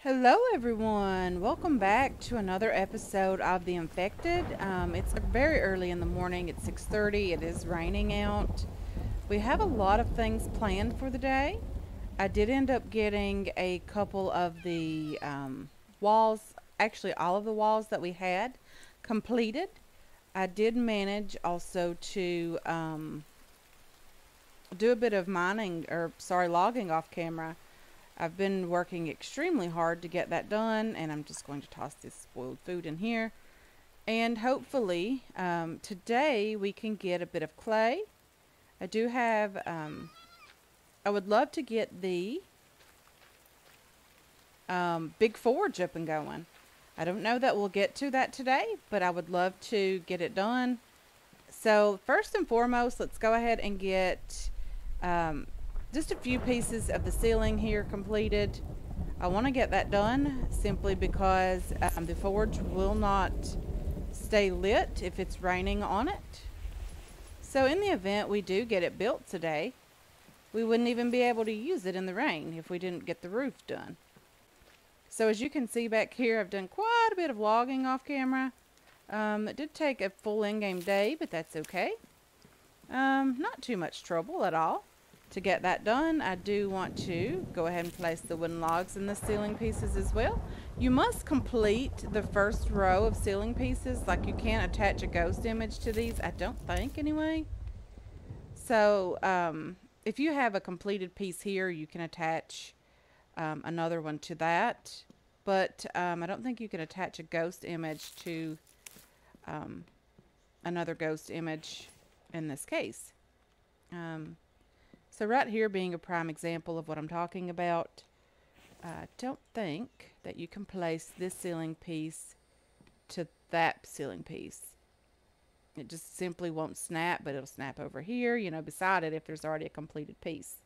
Hello, everyone. Welcome back to another episode of The Infected. It's very early in the morning. It's 6:30. It is raining out. We have a lot of things planned for the day. I did end up getting a couple of the walls, actually all of the walls that we had completed. I did manage also to do a bit of mining, or sorry, logging off camera. I've been working extremely hard to get that done, and I'm just going to toss this spoiled food in here. And hopefully, today we can get a bit of clay. I do have, I would love to get the big forge up and going. I don't know that we'll get to that today, but I would love to get it done. So, first and foremost, let's go ahead and get just a few pieces of the ceiling here completed. I want to get that done simply because the forge will not stay lit if it's raining on it. So in the event we do get it built today, we wouldn't even be able to use it in the rain if we didn't get the roof done. So as you can see back here, I've done quite a bit of logging off camera. It did take a full in-game day, but that's okay. Not too much trouble at all. To get that done, I do want to go ahead and place the wooden logs in the ceiling pieces as well. You must complete the first row of ceiling pieces. Like, you can't attach a ghost image to these, I don't think, anyway. So, if you have a completed piece here, you can attach another one to that. But I don't think you can attach a ghost image to another ghost image in this case. So right here being a prime example of what I'm talking about, I don't think that you can place this ceiling piece to that ceiling piece. It just simply won't snap, but it'll snap over here, you know, beside it if there's already a completed piece.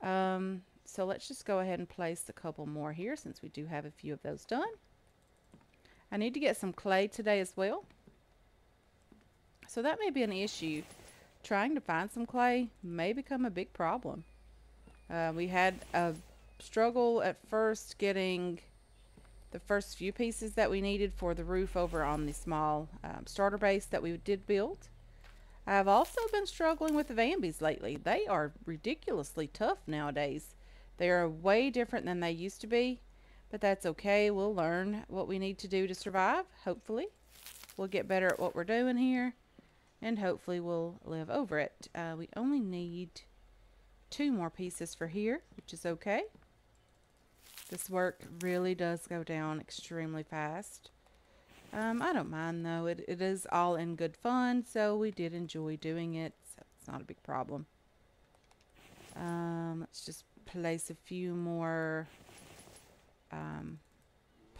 So let's just go ahead and place a couple more here since we do have a few of those done. I need to get some clay today as well. So that may be an issue. Trying to find some clay may become a big problem. We had a struggle at first getting the first few pieces that we needed for the roof over on the small starter base that we did build. I've also been struggling with the Vambies lately. They are ridiculously tough nowadays. They are way different than they used to be, but that's okay. We'll learn what we need to do to survive, hopefully. We'll get better at what we're doing here, and hopefully we'll live over it. We only need 2 more pieces for here, which is okay. This work really does go down extremely fast. I don't mind though. It is all in good fun, so we did enjoy doing it, so it's not a big problem. Let's just place a few more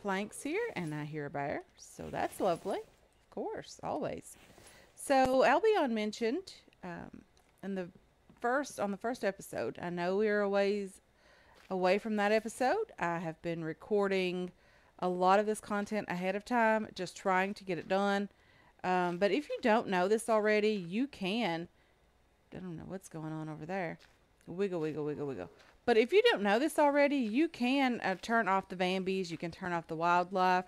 planks here, and I hear a bear, so that's lovely. Of course, always. So Albion mentioned in the on the first episode. I know we are a ways away from that episode. I have been recording a lot of this content ahead of time, just trying to get it done. But if you don't know this already, you can. I don't know what's going on over there. Wiggle, wiggle, wiggle, wiggle. But if you don't know this already, you can turn off the Vambies. You can turn off the wildlife.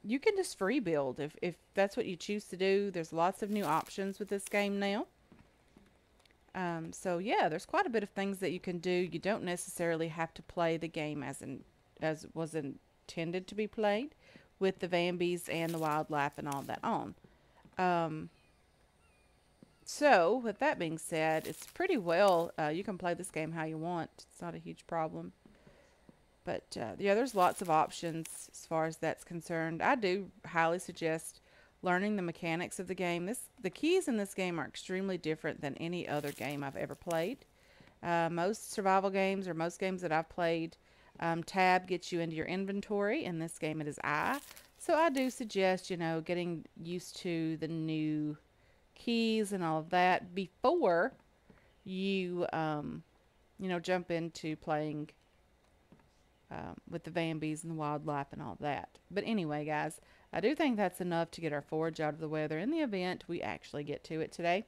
You can just free build if that's what you choose to do. There's lots of new options with this game now. So yeah, there's quite a bit of things that you can do. You don't necessarily have to play the game as it was intended to be played, with the Vambies and the wildlife and all that on. So with that being said, it's pretty well, you can play this game how you want. It's not a huge problem. But yeah, there's lots of options as far as that's concerned. I do highly suggest learning the mechanics of the game. The keys in this game are extremely different than any other game I've ever played. Most survival games, or most games that I've played, tab gets you into your inventory. In this game, it is I. So I do suggest, you know, getting used to the new keys and all of that before you, you know, jump into playing with the Vambies and the wildlife and all that. But anyway, guys, I do think that's enough to get our forge out of the weather in the event we actually get to it today.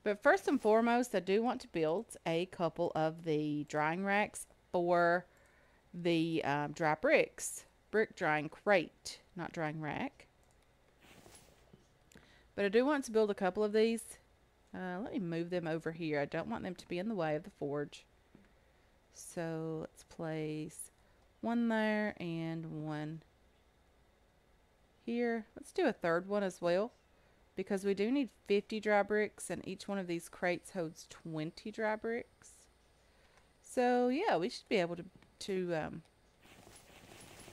But first and foremost, I do want to build a couple of the drying racks for the dry bricks. Brick drying crate, not drying rack. But I do want to build a couple of these. Let me move them over here. I don't want them to be in the way of the forge. So let's place one there and one here. Let's do a third one as well, because we do need 50 dry bricks, and each one of these crates holds 20 dry bricks. So yeah, we should be able to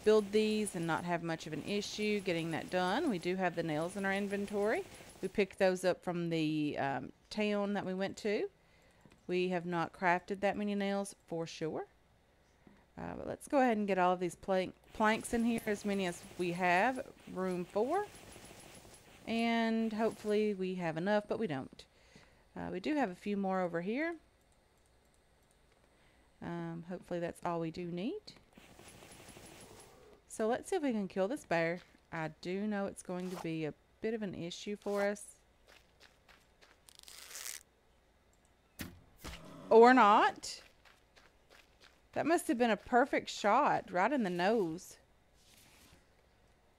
build these and not have much of an issue getting that done. We do have the nails in our inventory. We picked those up from the town that we went to. We have not crafted that many nails for sure. But let's go ahead and get all of these planks in here, as many as we have room for. And hopefully we have enough, but we don't. We do have a few more over here. Hopefully that's all we do need. So let's see if we can kill this bear. I do know it's going to be a bit of an issue for us. Or not. That must have been a perfect shot right in the nose.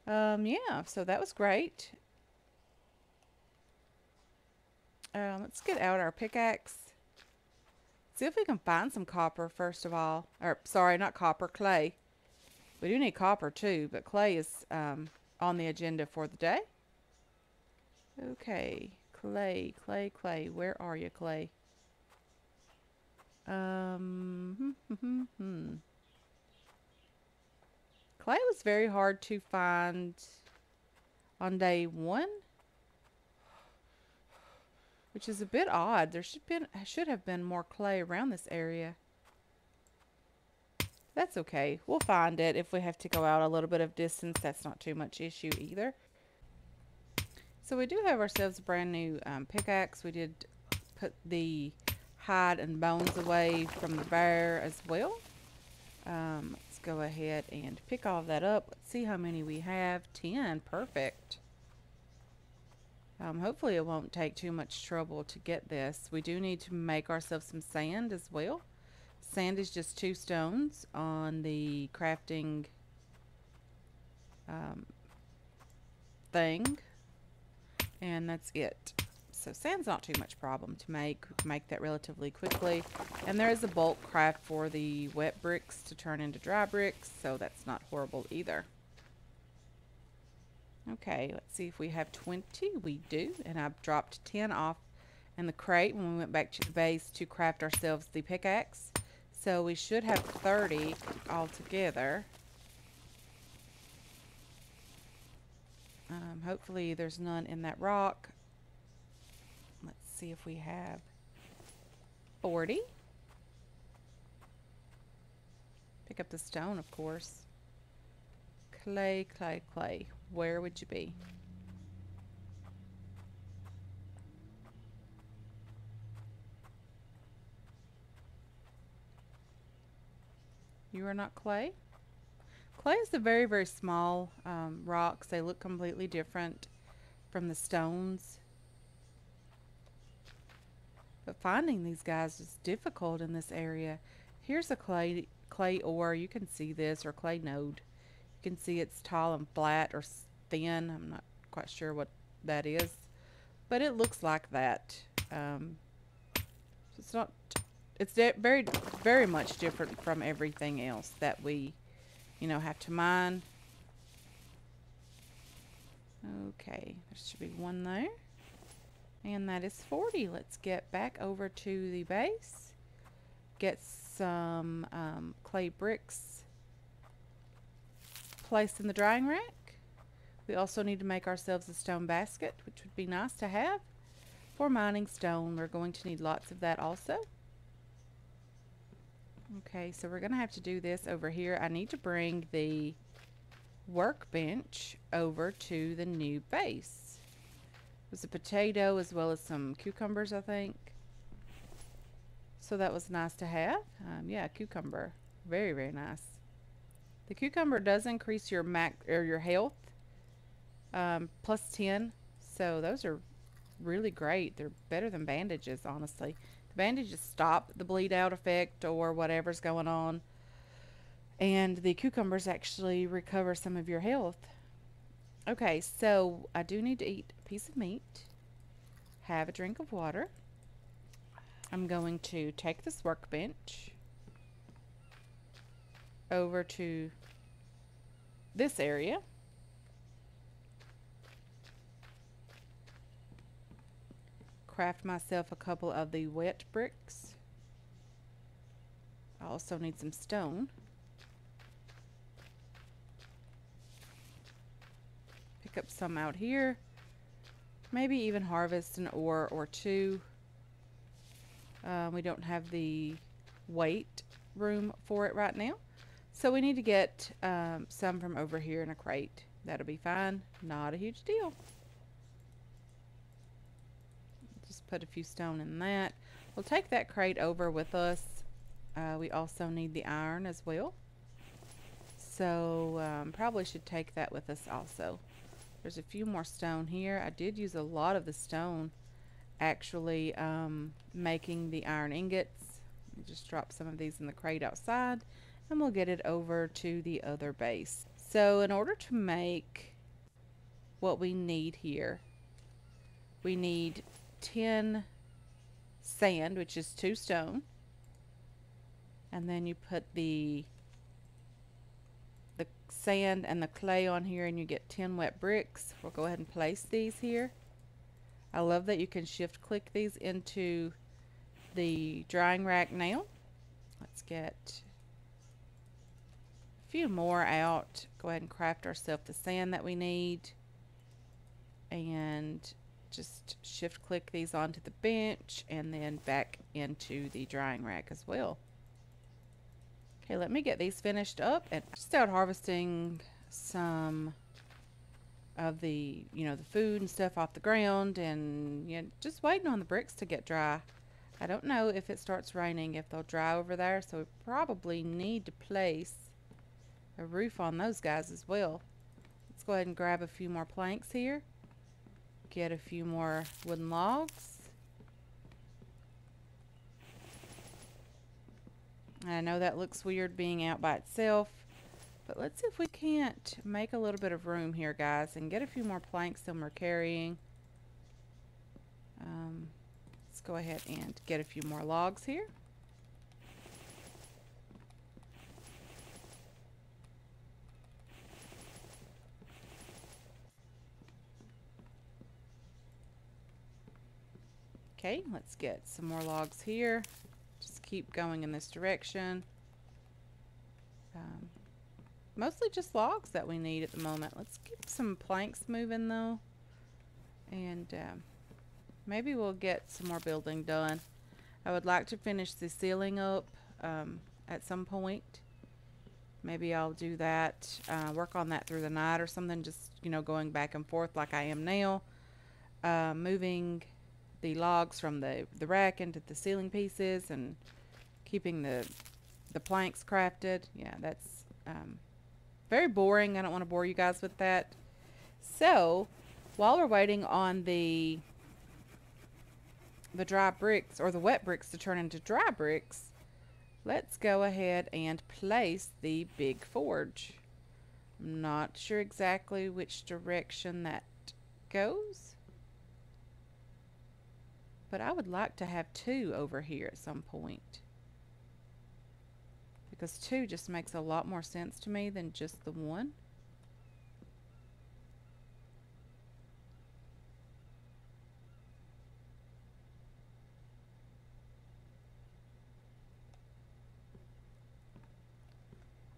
Yeah, so that was great. Let's get out our pickaxe. See if we can find some copper first of all. Or, sorry, not copper, clay. We do need copper too, but clay is on the agenda for the day. Okay, clay. Where are you, clay? Clay was very hard to find on day 1, which is a bit odd. There should have been more clay around this area. That's okay. We'll find it if we have to go out a little bit of distance. That's not too much issue either. So we do have ourselves a brand new pickaxe. We did put the hide and bones away from the bear as well. Let's go ahead and pick all of that up. Let's see how many we have. 10. Perfect. Hopefully it won't take too much trouble to get this. We do need to make ourselves some sand as well. Sand is just 2 stones on the crafting thing, and that's it. So sand's not too much problem to make. We can make that relatively quickly. And there is a bulk craft for the wet bricks to turn into dry bricks, so that's not horrible either. Okay, let's see if we have 20. We do, and I've dropped 10 off in the crate when we went back to the base to craft ourselves the pickaxe. So we should have 30 altogether. Hopefully there's none in that rock. Let's see if we have 40. Pick up the stone, of course. Clay. Where would you be? You are not clay? Clay is the very, very small rocks. They look completely different from the stones. But finding these guys is difficult in this area. Here's a clay ore. You can see this, or clay node. You can see it's tall and flat or thin. I'm not quite sure what that is, but it looks like that. It's not. It's very, very much different from everything else that we, have to mine. Okay, there should be one there. And that is 40. Let's get back over to the base. Get some clay bricks placed in the drying rack. We also need to make ourselves a stone basket, which would be nice to have. For mining stone, we're going to need lots of that also. Okay, so we're going to have to do this over here. I need to bring the workbench over to the new base. There's a potato as well as some cucumbers, I think. So that was nice to have. Yeah, cucumber. Very, very nice. The cucumber does increase your your health plus 10. So those are really great. They're better than bandages, honestly. The bandages stop the bleed out effect or whatever's going on. And the cucumbers actually recover some of your health. Okay, so I do need to eat a piece of meat, have a drink of water. I'm going to take this workbench over to this area. Craft myself a couple of the wet bricks. I also need some stone. Pick up some out here. Maybe even harvest an ore or two. We don't have the weight room for it right now. So we need to get some from over here in a crate. That'll be fine. Not a huge deal. Just put a few stone in that. We'll take that crate over with us. We also need the iron as well. So probably should take that with us also. There's a few more stone here. I did use a lot of the stone actually making the iron ingots. Just drop some of these in the crate outside and we'll get it over to the other base. So in order to make what we need here, we need 10 sand, which is 2 stone, and then you put the sand and the clay on here and you get 10 wet bricks. We'll go ahead and place these here. I love that you can shift click these into the drying rack now. Let's get a few more out. Go ahead and craft ourselves the sand that we need and just shift click these onto the bench and then back into the drying rack as well. Okay, let me get these finished up and just out harvesting some of the, the food and stuff off the ground and just waiting on the bricks to get dry. I don't know if it starts raining if they'll dry over there, so we probably need to place a roof on those guys as well. Let's go ahead and grab a few more planks here. Get a few more wooden logs. I know that looks weird being out by itself, but let's see if we can't make a little bit of room here, guys, and get a few more planks than we're carrying. Let's go ahead and get a few more logs here. Okay, let's get some more logs here. Just keep going in this direction. Mostly just logs that we need at the moment. Let's get some planks moving though. And maybe we'll get some more building done. I would like to finish the ceiling up at some point. Maybe I'll do that, work on that through the night or something, just, going back and forth like I am now. Moving the logs from the rack into the ceiling pieces and keeping the planks crafted. Yeah, that's very boring. I don't want to bore you guys with that. So while we're waiting on the dry bricks or the wet bricks to turn into dry bricks, let's go ahead and place the big forge. I'm not sure exactly which direction that goes, but I would like to have 2 over here at some point, because 2 just makes a lot more sense to me than just the 1.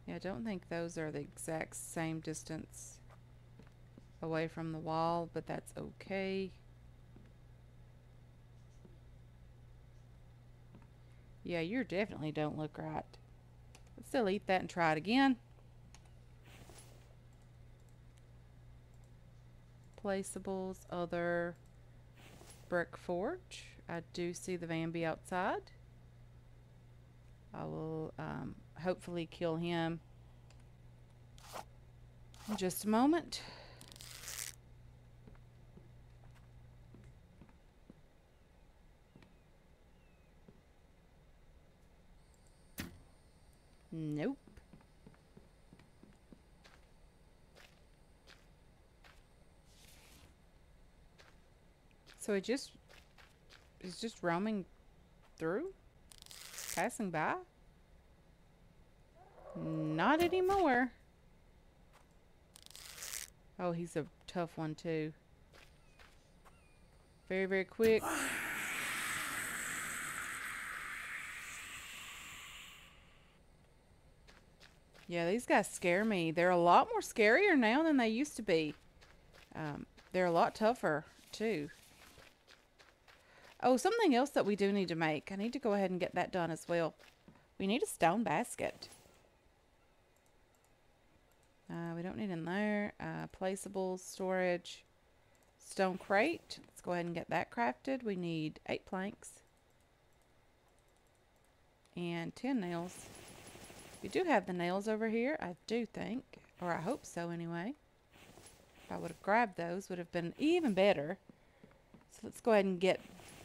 Yeah, I don't think those are the exact same distance away from the wall, but that's okay. Yeah, you definitely don't look right. Let's delete that and try it again. Placeables, other, brick forge. I do see the Bambi outside. I will hopefully kill him in just a moment. Nope. So it just is just roaming through, passing by. Not anymore. Oh, he's a tough one too. Very, very quick. Yeah, these guys scare me. They're a lot more scarier now than they used to be. They're a lot tougher too. Oh, something else that we do need to make. I need to go ahead and get that done as well. We need a stone basket. We don't need in there. Placeable storage. Stone crate. Let's go ahead and get that crafted. We need 8 planks. And 10 nails. We do have the nails over here, I do think. Or I hope so anyway. If I would have grabbed those, would have been even better. So let's go ahead and get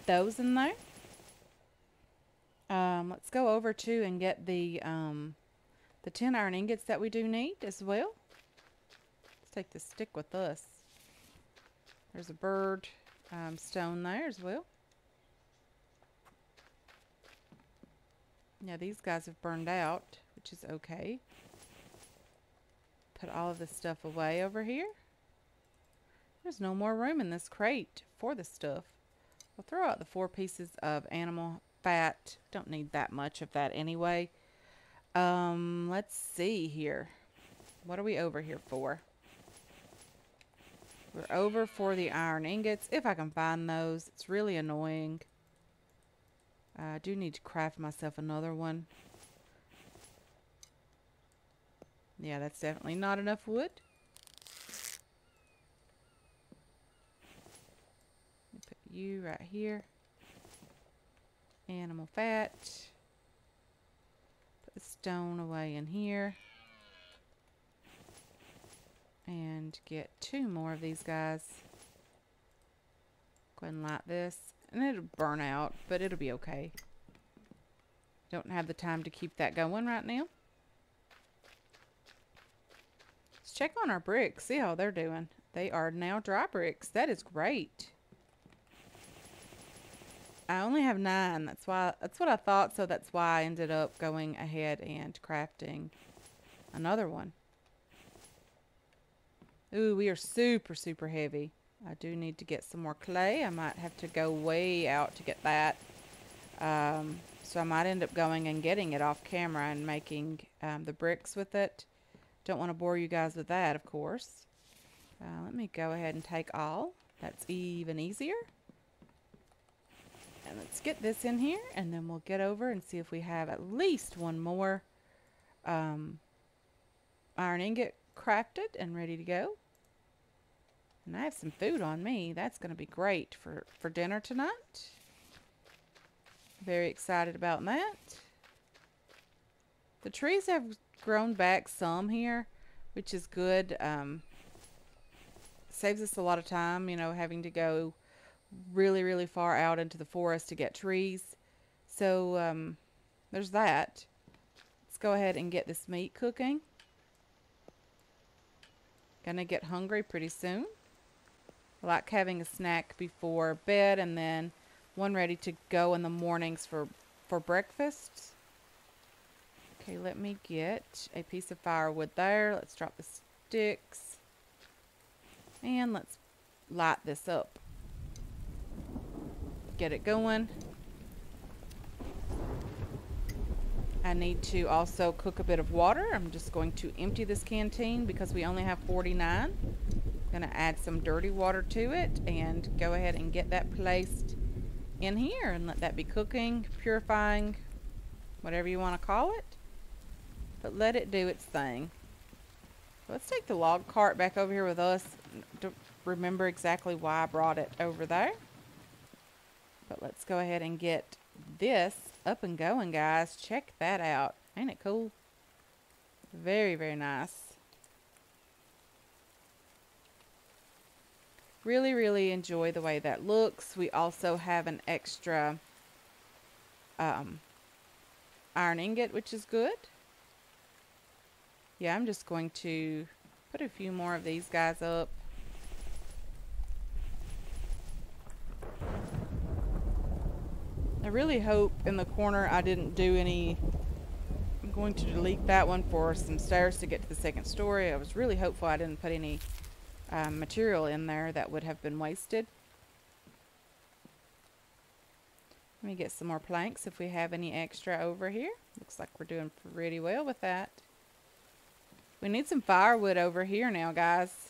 those in there. Let's go over to and get the 10 iron ingots that we do need as well. Let's take the stick with us. There's a bird stone there as well. Yeah, these guys have burned out, which is okay. Put all of this stuff away over here. There's no more room in this crate for the stuff. I'll throw out the 4 pieces of animal fat. Don't need that much of that anyway. Let's see here. What are we over here for? We're over for the iron ingots, if I can find those. It's really annoying. I do need to craft myself another one. Yeah, that's definitely not enough wood. Put you right here. Animal fat. Put the stone away in here. And get 2 more of these guys. Go ahead and light this. And it'll burn out, but it'll be okay. Don't have the time to keep that going right now. Let's check on our bricks. See how they're doing. They are now dry bricks. That is great. I only have 9. That's what I thought, so that's why I ended up going ahead and crafting another one. Ooh, we are super, super heavy. I do need to get some more clay. I might have to go way out to get that. So I might end up going and getting it off camera and making the bricks with it. Don't want to bore you guys with that, of course. Let me go ahead and take all. That's even easier. And let's get this in here, and then we'll get over and see if we have at least one more iron ingot crafted and ready to go. And I have some food on me. That's going to be great for dinner tonight. Very excited about that. The trees have grown back some here, which is good. Saves us a lot of time, you know, having to go really, really far out into the forest to get trees. So there's that. Let's go ahead and get this meat cooking. Gonna get hungry pretty soon. I like having a snack before bed and then one ready to go in the mornings for breakfast. Okay, let me get a piece of firewood there. Let's drop the sticks. And let's light this up. Get it going. I need to also cook a bit of water. I'm just going to empty this canteen because we only have 49. Going to add some dirty water to it and go ahead and get that placed in here and let that be cooking, purifying, whatever you want to call it. But let it do its thing. Let's take the log cart back over here with us. Don't remember exactly why I brought it over there. But let's go ahead and get this up and going, guys. Check that out. Ain't it cool? Very, very nice. Really, really enjoy the way that looks. We also have an extra iron ingot, which is good. Yeah, I'm just going to put a few more of these guys up. really hope in the corner I didn't do any. I'm going to delete that one for some stairs to get to the second story. I was really hopeful I didn't put any material in there that would have been wasted. Let me get some more planks if we have any extra over here. Looks like we're doing pretty well with that. We need some firewood over here now, guys.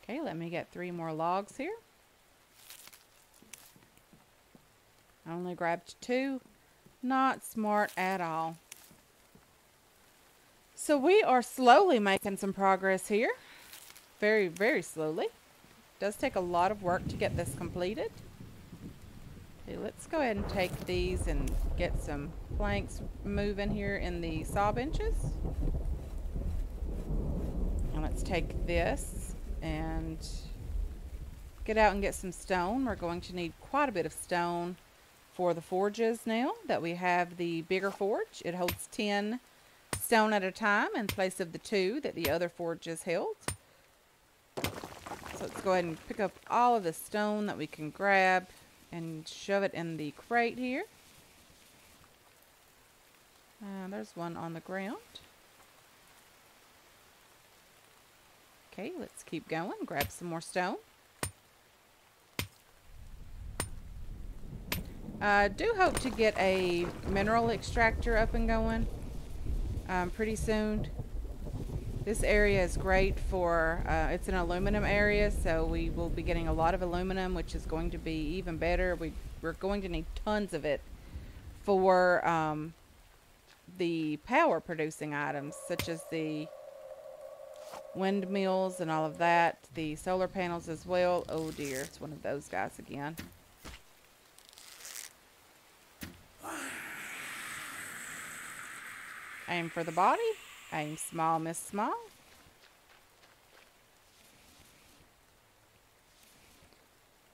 Okay, let me get 3 more logs here. I only grabbed 2. Not smart at all. So we are slowly making some progress here. Very, very slowly. It does take a lot of work to get this completed. Okay, let's go ahead and take these and get some planks moving here in the saw benches. And let's take this and get out and get some stone. We're going to need quite a bit of stone for the forges now that we have the bigger forge. It holds 10 stone at a time in place of the 2 that the other forges held. So let's go ahead and pick up all of the stone that we can grab and shove it in the crate here. There's one on the ground. Okay, let's keep going. Grab some more stone. I do hope to get a mineral extractor up and going pretty soon. This area is great for, it's an aluminum area, so we will be getting a lot of aluminum, which is going to be even better. We're going to need tons of it for the power producing items, such as the windmills and all of that, the solar panels as well. Oh dear, it's one of those guys again. Aim for the body. Aim small, miss small.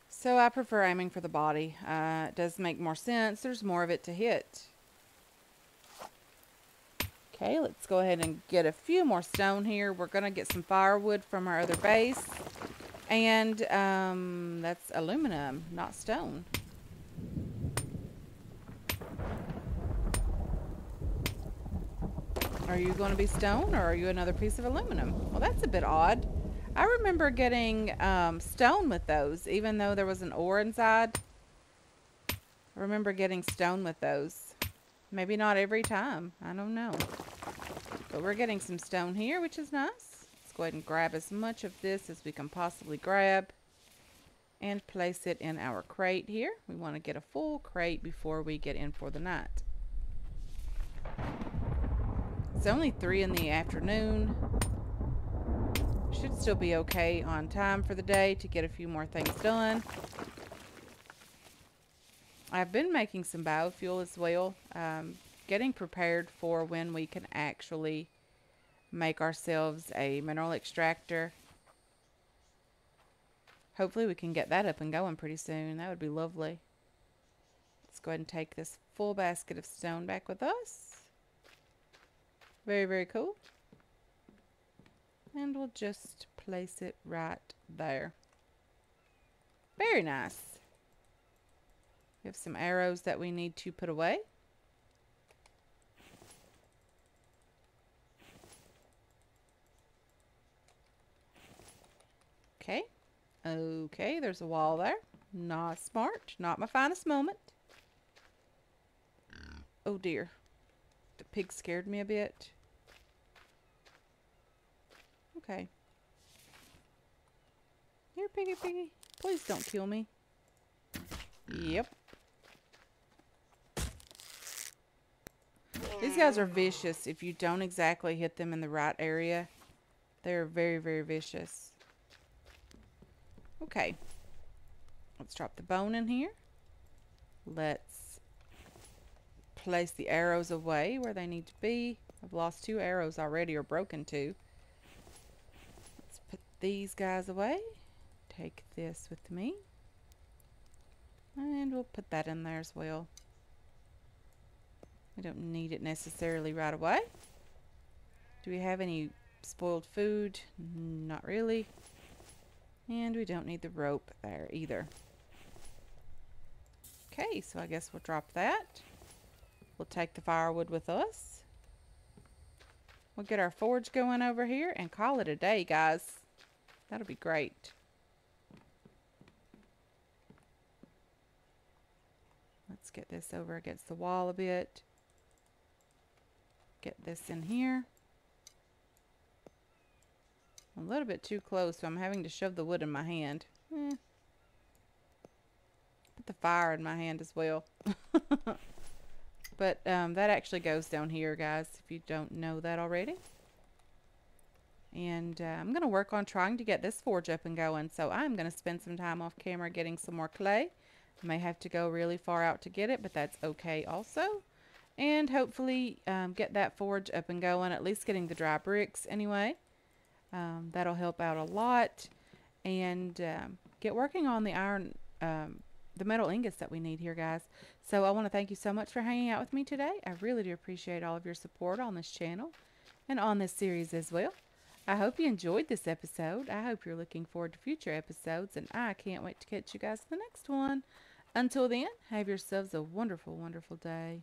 So I prefer aiming for the body. It does make more sense. There's more of it to hit. Okay, let's go ahead and get a few more stone here. We're going to get some firewood from our other base. And that's aluminum, not stone. Are you going to be stone, or are you another piece of aluminum? Well, that's a bit odd. I remember getting stone with those, even though there was an ore inside. I remember getting stone with those. Maybe not every time. I don't know. But we're getting some stone here, which is nice. Let's go ahead and grab as much of this as we can possibly grab and place it in our crate here. We want to get a full crate before we get in for the night. It's only 3 in the afternoon. Should still be okay on time for the day to get a few more things done. I've been making some biofuel as well. Getting prepared for when we can actually make ourselves a mineral extractor. Hopefully we can get that up and going pretty soon. That would be lovely. Let's go ahead and take this full basket of stone back with us. Very, very cool. And we'll just place it right there. Very nice. We have some arrows that we need to put away. Okay. Okay, there's a wall there. Not smart. Not my finest moment. Oh dear. The pig scared me a bit. Okay. Here, piggy, piggy. Please don't kill me. Yep. These guys are vicious if you don't exactly hit them in the right area. They're very, very vicious. Okay. Let's drop the bone in here. Let's place the arrows away where they need to be. I've lost 2 arrows already, or broken 2. Let's put these guys away. Take this with me. And we'll put that in there as well. We don't need it necessarily right away. Do we have any spoiled food? Not really. And we don't need the rope there either. Okay, so I guess we'll drop that. We'll take the firewood with us. We'll get our forge going over here and call it a day, guys. That'll be great. Let's get this over against the wall a bit. Get this in here. A little bit too close, so I'm having to shove the wood in my hand. Put the fire in my hand as well. But that actually goes down here, guys, if you don't know that already. And I'm going to work on trying to get this forge up and going. So I'm going to spend some time off camera getting some more clay. I may have to go really far out to get it, but that's okay also. And hopefully get that forge up and going, at least getting the dry bricks anyway. That'll help out a lot. And get working on the iron, the metal ingots that we need here, guys. So I want to thank you so much for hanging out with me today. I really do appreciate all of your support on this channel and on this series as well. I hope you enjoyed this episode. I hope you're looking forward to future episodes, and I can't wait to catch you guys in the next one. Until then, have yourselves a wonderful, wonderful day.